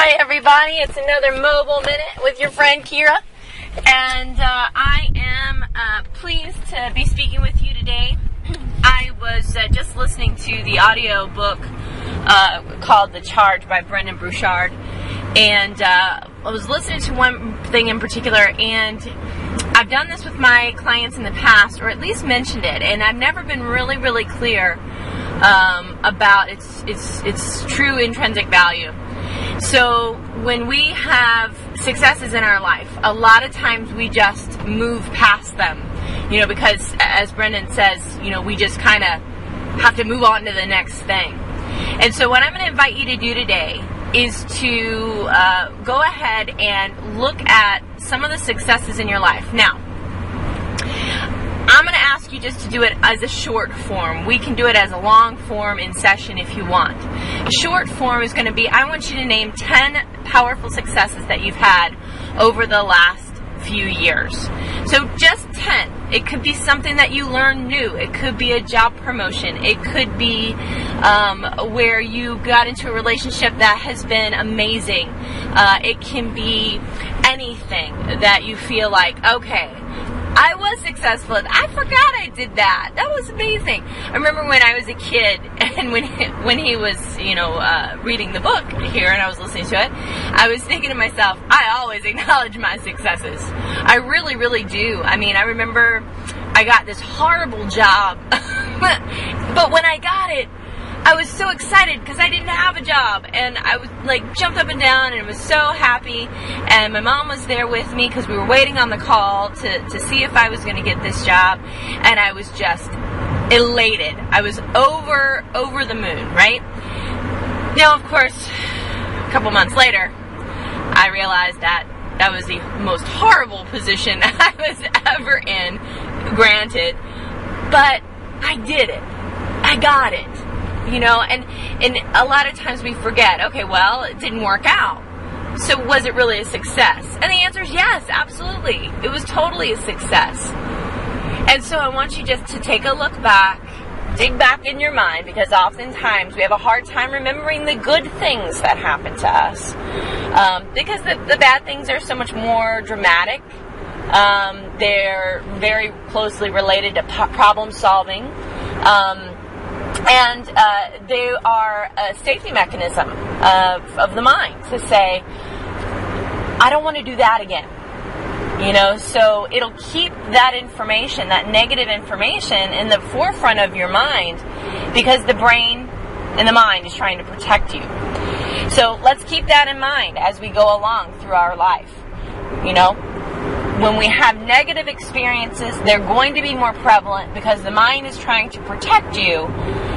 Hi everybody, it's another Mobile Minute with your friend Kira, and I am pleased to be speaking with you today. I was just listening to the audio book called The Charge by Brendon Burchard, and I was listening to one thing in particular, and I've done this with my clients in the past, or at least mentioned it, and I've never been really clear about its true intrinsic value. So when we have successes in our life, a lot of times we just move past them, because as Brendon says, we just kind of have to move on to the next thing. And so what I'm going to invite you to do today is to go ahead and look at some of the successes in your life. Now, I'm going to ask you just to do it as a short form. We can do it as a long form in session if you want. A short form is going to be, I want you to name 10 powerful successes that you've had over the last few years. So just 10. It could be something that you learned new. It could be a job promotion. It could be where you got into a relationship that has been amazing. It can be anything that you feel like, okay, I was successful. I forgot I did that. That was amazing. I remember when I was a kid, and when he was, reading the book here, and I was listening to it, I was thinking to myself, I always acknowledge my successes. I really do. I mean, I remember I got this horrible job, but when I got it, I was so excited because I didn't have a job, and I was jumped up and down and was so happy, and my mom was there with me because we were waiting on the call to see if I was going to get this job, and I was just elated. I was over the moon, right? Now, of course, a couple months later, I realized that was the most horrible position I was ever in, granted, but I did it. I got it. And a lot of times we forget, okay, well, it didn't work out. So was it really a success? And the answer is yes, absolutely. It was totally a success. And so I want you just to take a look back, dig back in your mind, because oftentimes we have a hard time remembering the good things that happen to us. Because the bad things are so much more dramatic. They're very closely related to problem solving. And they are a safety mechanism of the mind to say, I don't want to do that again. So it'll keep that information, that negative information, in the forefront of your mind because the brain and the mind is trying to protect you. So let's keep that in mind as we go along through our life. When we have negative experiences, they're going to be more prevalent because the mind is trying to protect you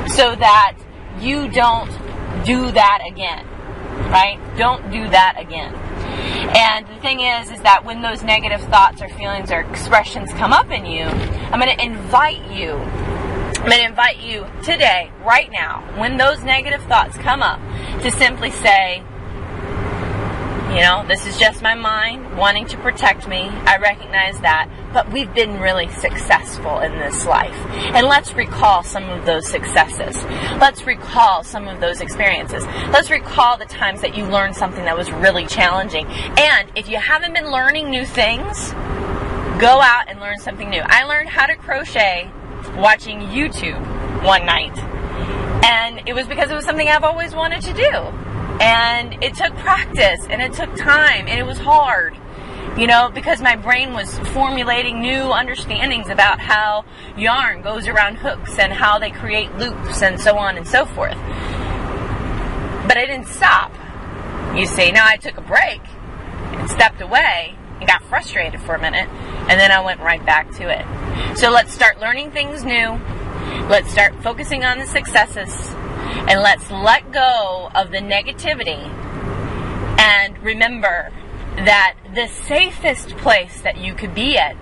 so that you don't do that again, right? Don't do that again. And the thing is that when those negative thoughts or feelings or expressions come up in you, I'm going to invite you today, right now, when those negative thoughts come up, to simply say, this is just my mind wanting to protect me. I recognize that. But we've been really successful in this life. And let's recall some of those successes. Let's recall some of those experiences. Let's recall the times that you learned something that was really challenging. And if you haven't been learning new things, go out and learn something new. I learned how to crochet watching YouTube one night. And it was because it was something I've always wanted to do. And it took practice, and it took time, and it was hard, because my brain was formulating new understandings about how yarn goes around hooks and how they create loops and so on and so forth. But I didn't stop, you see. Now I took a break and stepped away and got frustrated for a minute, and then I went right back to it. So let's start learning things new. Let's start focusing on the successes. And let's let go of the negativity and remember that the safest place that you could be at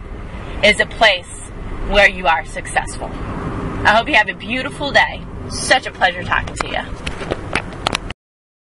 is a place where you are successful. I hope you have a beautiful day. Such a pleasure talking to you.